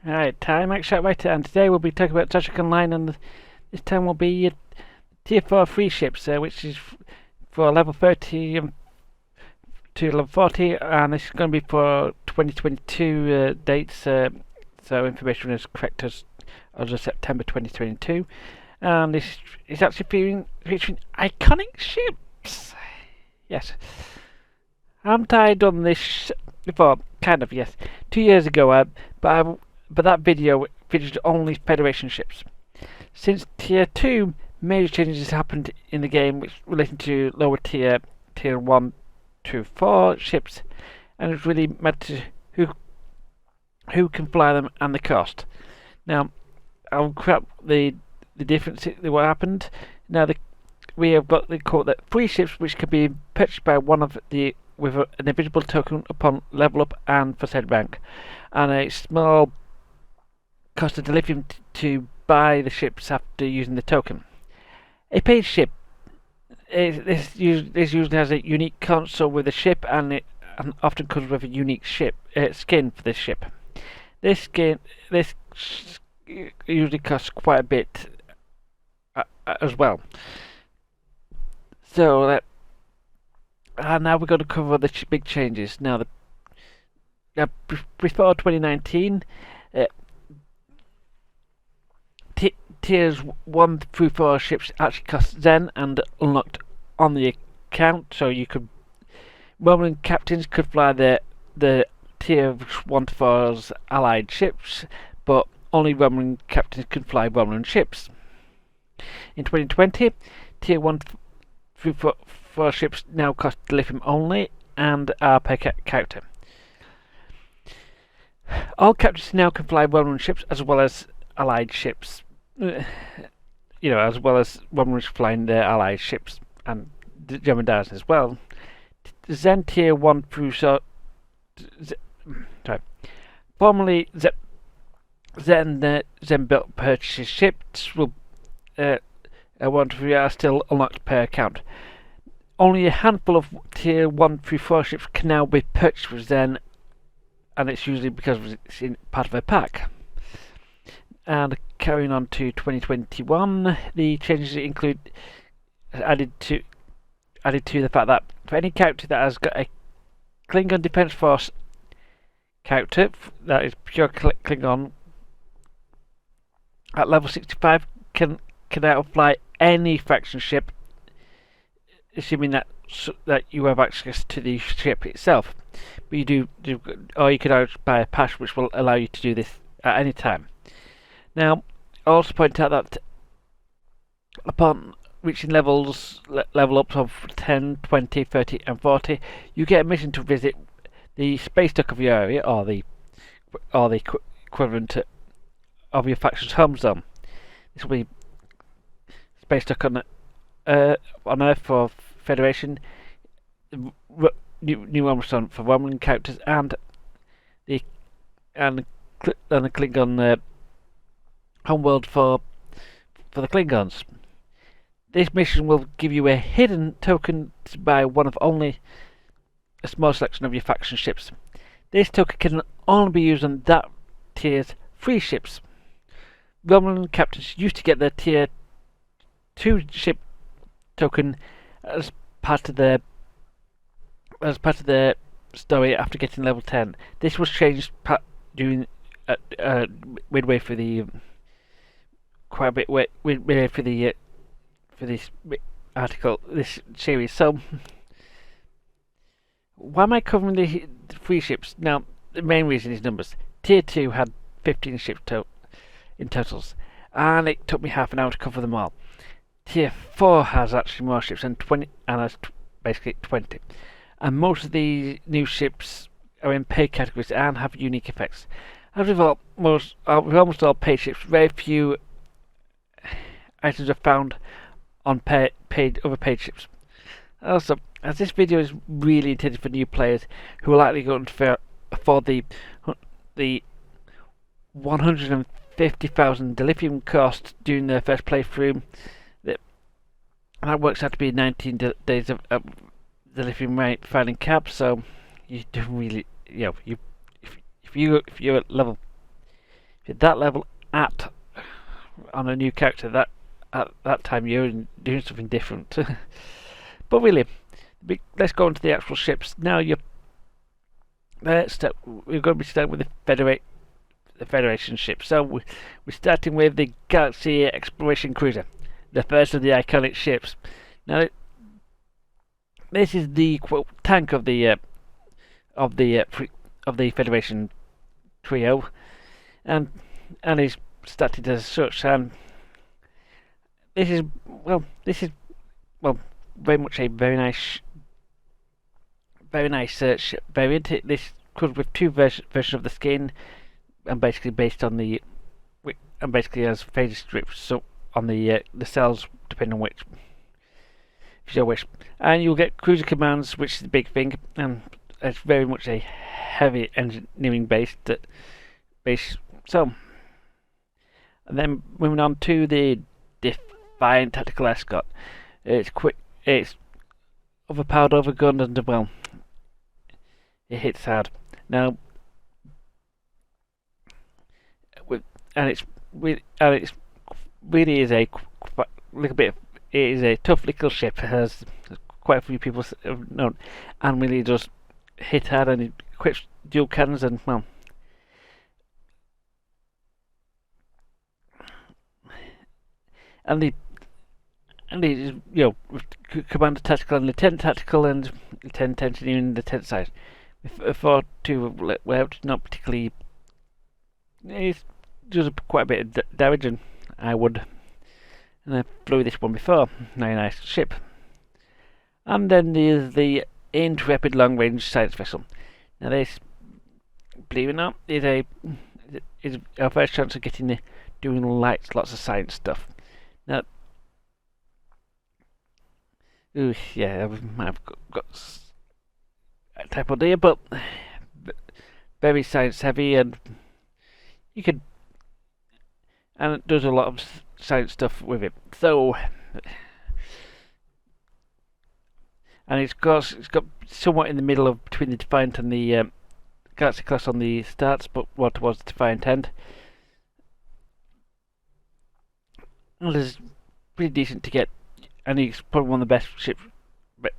Alright, time Max Writer, and today we'll be talking about Star Trek Online, and this time will be Tier 4 free ships, which is for level 30 to level 40, and this is going to be for 2022 dates, so information is correct as of September 2022, and this is actually featuring iconic ships. Yes. Haven't I done this before? Kind of, yes. 2 years ago, but that video featured only Federation ships. Since Tier 2, major changes happened in the game which relating to lower tier 1 to 4 ships, and it really matters who can fly them and the cost. Now, I'll crap the difference what happened. Now we have got the free ships which can be purchased by one of the with an invisible token upon level up and for said rank, and a small cost of delivering to buy the ships after using the token. A paid ship. This usually has a unique console with the ship, and often comes with a unique skin for this ship. This usually costs quite a bit as well. So now we're going to cover the big changes. Now, before 2019, tiers 1 through 4 ships actually cost Zen and unlocked on the account, so Romulan captains could fly the tier 1 to 4's allied ships, but only Romulan captains could fly Romulan ships. In 2020, tier 1 through 4 ships now cost lithium only and are per character. All captains now can fly Romulan ships as well as allied ships. As well as Romulans flying their allied ships and Jem'Hadars as well. Zen tier 1 through formerly Zen built purchases ships will 1 to 3 are still unlocked per account. Only a handful of tier 1 through 4 ships can now be purchased with Zen, and it's usually because it's in part of a pack. And carrying on to 2021, the changes include added to the fact that for any character that has got a Klingon Defense Force character that is pure Klingon at level 65 can now fly any faction ship, assuming that you have access to the ship itself. But you can buy a pass which will allow you to do this at any time. Now, I also point out that upon reaching level ups of 10, 20, 30 and 40, you get a mission to visit the space dock of your area, or the equivalent of your faction's home zone. This will be space dock on Earth for Federation, New Romulan for Romulan characters, and the Klingon homeworld for the Klingons. This mission will give you a hidden token to buy one of only a small selection of your faction ships. This token can only be used on that tier's free ships. Romulan captains used to get their tier 2 ship token as part of their story after getting level 10. This was changed during midway through the quite a bit midway for this article, this series. So why am I covering the free ships? Now, the main reason is numbers. Tier 2 had 15 ships in totals, and it took me half an hour to cover them all. Tier 4 has actually more ships, and has basically 20. And most of the new ships are in paid categories and have unique effects. As with almost all paid ships, very few items are found on other paid ships. Also, as this video is really intended for new players who are likely going to afford the 150,000 dilithium cost during their first playthrough, that works out to be 19 days of dilithium finding cap. So you don't really, if you're at level that level on a new character, that at that time you're doing something different. But really, let's go into the actual ships now. We're going to be starting with the Federation ship. So we're starting with the Galaxy Exploration Cruiser, the first of the iconic ships. Now, this is the tank of the Federation trio, and is started as such. And this is very much a very nice variant. This comes with two versions of the skin, and basically based on and basically has phaser strips so on the cells, depending on which, if you wish. And you'll get cruiser commands, which is the big thing, and it's very much a heavy engineering base. So, and then moving on to the Defiant Tactical Escort. It's quick. It's overpowered, overgunned, and well, it hits hard. Now, it's really is a little bit. It is a tough little ship, as quite a few people have known, and really does hit hard, and it equips dual cannons, and well, and the Commander Tactical and Lieutenant Tactical and Lieutenant Engineering the Lieutenant side. For two, well, not particularly. It does quite a bit of damage, and I flew this one before. Very nice ship. And then there's the Intrepid Long Range Science Vessel. Now this, believe it or not, is our first chance of doing lots of science stuff. Now, yeah, I might have got a typo there, but very science heavy, and it does a lot of science stuff with it. So, and it's got somewhat in the middle of between the Defiant and the Galaxy class on the starts, but more towards the Defiant end. And it's pretty decent to get, and it's probably one of the best ships,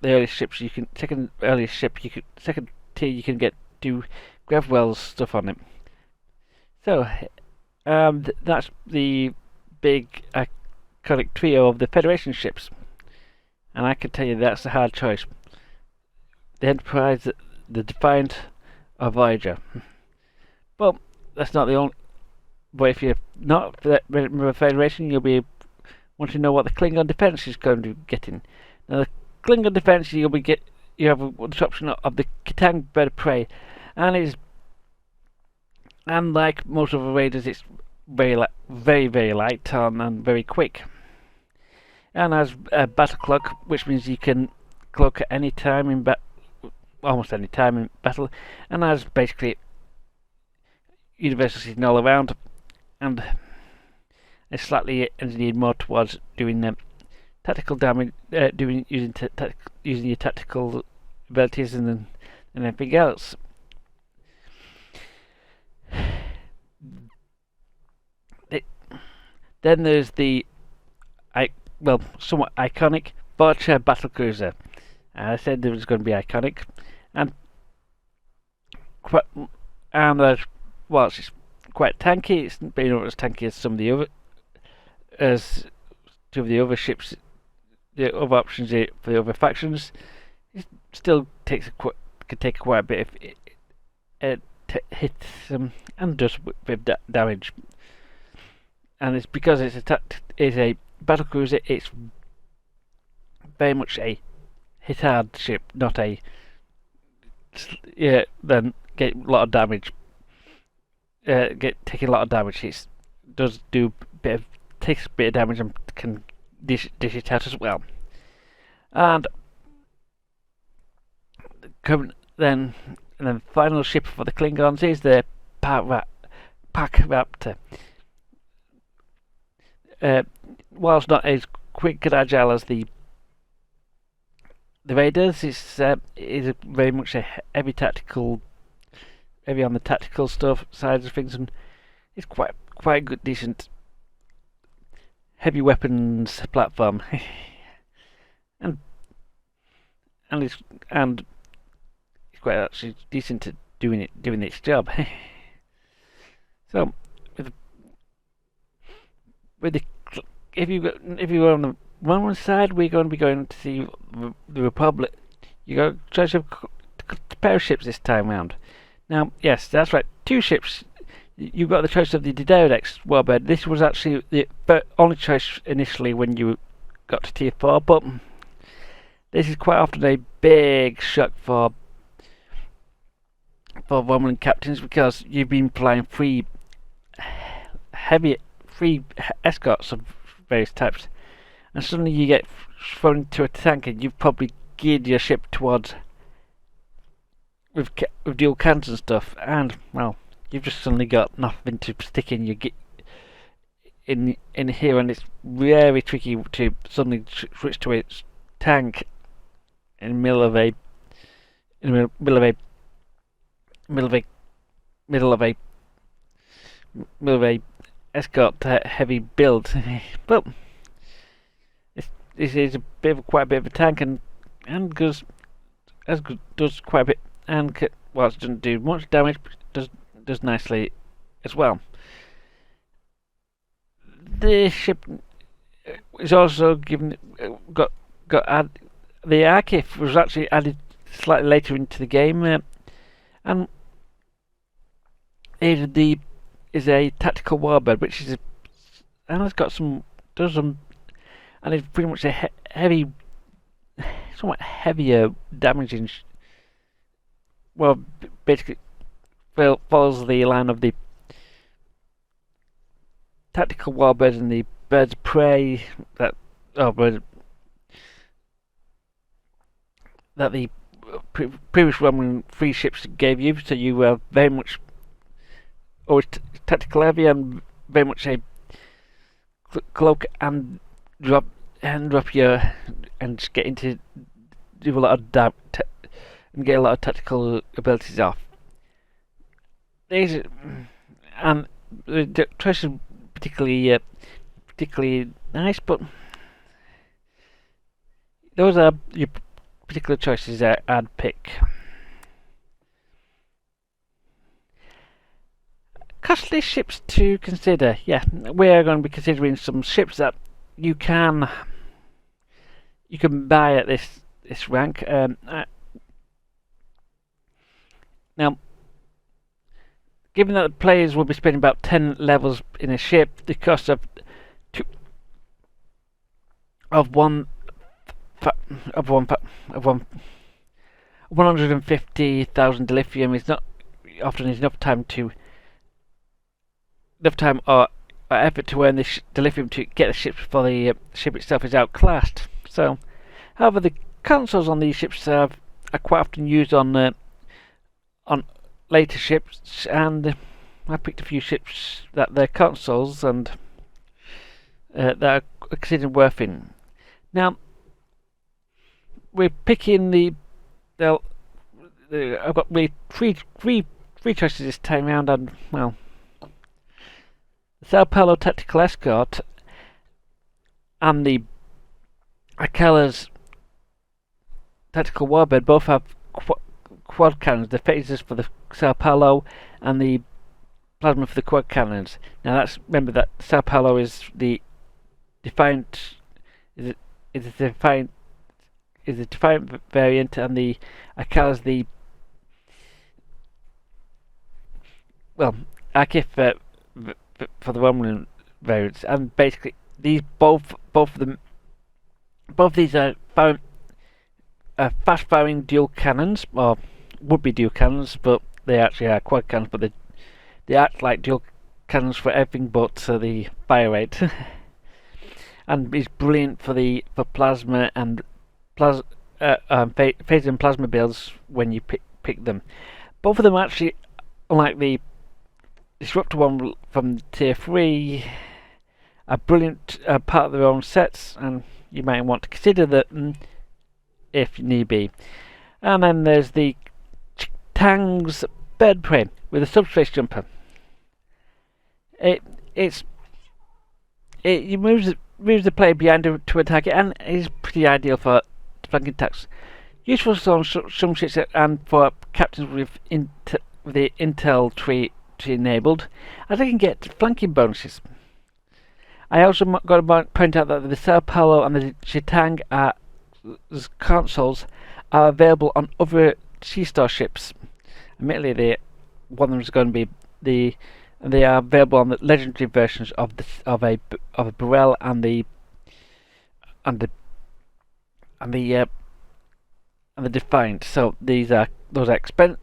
the earliest ships you can, second tier you can get to Gravwell's stuff on it. So, that's the big iconic trio of the Federation ships, and I can tell you that's a hard choice. The Enterprise, the Defiant, or Voyager. Well, that's not the only. But if you're not a Federation, you'll be want to know what the Klingon defense is going to be getting. Now, the Klingon defense you have the option of the Kitang bird of prey, and like most of the raiders, it's very light and very quick, and has a battle clock, which means you can cloak at any time almost any time in battle, and has basically universal signal all around, and it's slightly engineered more towards doing tactical damage, using your tactical abilities and everything else. Then there's the somewhat iconic Voyager battle cruiser. I said it was going to be iconic, and it's quite tanky. It's not as tanky as some of the other ships, the other options for the other factions. It still can take quite a bit of hits and does a bit of damage. And it's because it's a battle cruiser. It's very much a hit hard ship, not a then get a lot of damage. Taking a lot of damage. It does do takes a bit of damage and can dish it out as well. And then final ship for the Klingons is the Pack Raptor. Whilst not as quick and agile as the Raiders, is very much a heavy on the tactical stuff sides of things, and it's quite good, decent heavy weapons platform, and and it's and it's quite actually decent at doing its job. So with the if you were on the one side, we're going to be going to see the Republic. You got a choice of a pair of ships this time round. Now, yes, that's right, two ships. You got the choice of the Dedeodex warbird. This was actually the only choice initially when you got to Tier 4, but this is quite often a big shock for Romulan captains, because you've been flying three escorts of various types, and suddenly you get thrown into a tank, and you've probably geared your ship towards with dual cannons and stuff, and well, you've just suddenly got nothing to stick in your in here, and it's very tricky to suddenly switch to a tank in the middle of a escort heavy build. But this is quite a bit of a tank, and does quite a bit, and whilst it doesn't do much damage, does nicely as well. The ship is also got the Archive was actually added slightly later into the game, and it is a tactical warbird, which is and it's got and it's pretty much a somewhat heavier damaging. Well, basically follows the line of the tactical warbirds and the birds of prey that the previous Romulan free ships gave you. So you were very much always tactical heavy, and very much a cloak and drop your and just get into do a lot of and get a lot of tactical abilities off. These and the choice is particularly nice, but those are your particular choices I'd pick. Costly ships to consider. Yeah, we're going to be considering some ships that you can buy at this rank. Now, given that the players will be spending about 10 levels in a ship, the cost of 150,000 dilithium is not often enough time or effort to earn this dilithium to get the ship before the ship itself is outclassed. So, however, the consoles on these ships are quite often used on later ships, and I picked a few ships that they're consoles and that are considered worth it. Now, we're picking I've got three choices this time round, and well, the Sao Paulo Tactical Escort and the Akala's Tactical Warbird both have quad cannons, the phasers for the Sao Paulo and the plasma for the quad cannons. Now remember that Sao Paulo is the Defiant is the Defiant variant, and the Akala's the Archive for the Romulan variants, and basically these both these are fast-firing dual cannons, or would-be dual cannons, but they actually are quad cannons, but they act like dual cannons for everything but the fire rate. And it's brilliant for plasma and phaser and plasma builds when you pick them. Both of them actually, unlike the Disruptor one from Tier 3, are brilliant part of their own sets, and you might want to consider that if need be. And then there's the Tang's Bird Prey with a subspace jumper. It it's it moves the player behind to attack it, and is pretty ideal for flanking attacks. Useful for some ships and for captains with the intel tree enabled, as they can get flanking bonuses. I also got to point out that the Sao Paulo and the Chitang consoles are available on other Sea Star ships. Admittedly, one of them is going to be they are available on the legendary versions of a Burrell and the Defiant. So those are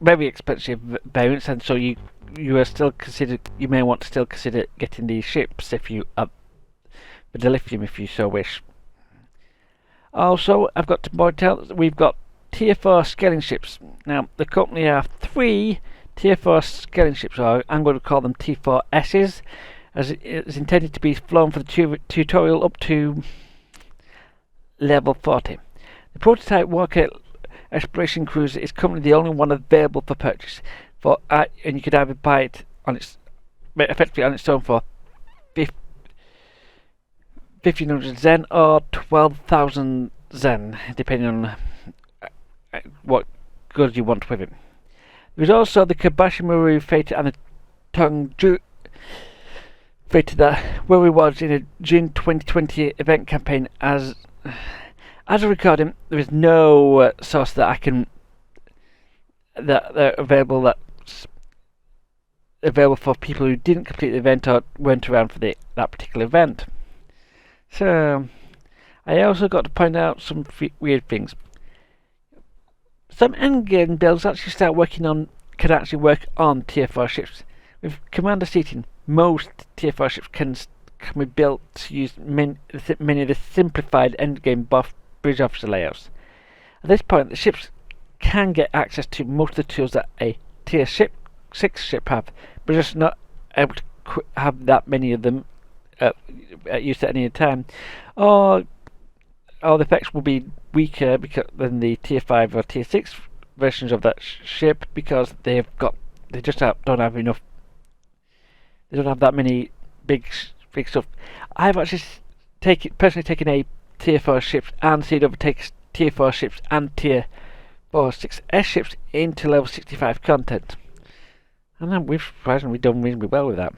very expensive variants, and so you may want to still consider getting these ships if you the lithium if you so wish. Also, I've got to point out that we've got Tier 4 scaling ships. Now, the company have 3 Tier 4 scaling ships, or I'm going to call them T4Ss, as it is intended to be flown for the tutorial up to level 40. The prototype Walker exploration cruiser is currently the only one available for purchase, and you could either buy it effectively on its own for 1500 Zen or 12,000 Zen, depending on what goods you want with it. There's also the Kabashimaru Fate and the Tongju Fate that were rewards in a June 2020 event campaign. As a recording, there is no source that they're available for people who didn't complete the event or weren't around for that particular event. So, I also got to point out some weird things. Some endgame builds can actually work on Tier 4 ships. With commander seating, most Tier 4 ships can be built to use many of the simplified endgame bridge officer layouts. At this point, the ships can get access to most of the tools that a Tier 6 ship have, but just not able to have that many of them used at any time, or the effects will be weaker than the Tier 5 or Tier 6 versions of that ship, because they just don't have enough. They don't have that many big stuff. I've actually personally taken a Tier 4 ships and seen overtake Tier 4 ships and Tier 4 6S ships into level 65 content, and we've surprisingly done reasonably well with that.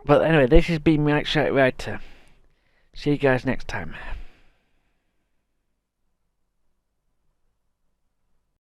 But anyway, this has been Mike Writer. See you guys next time.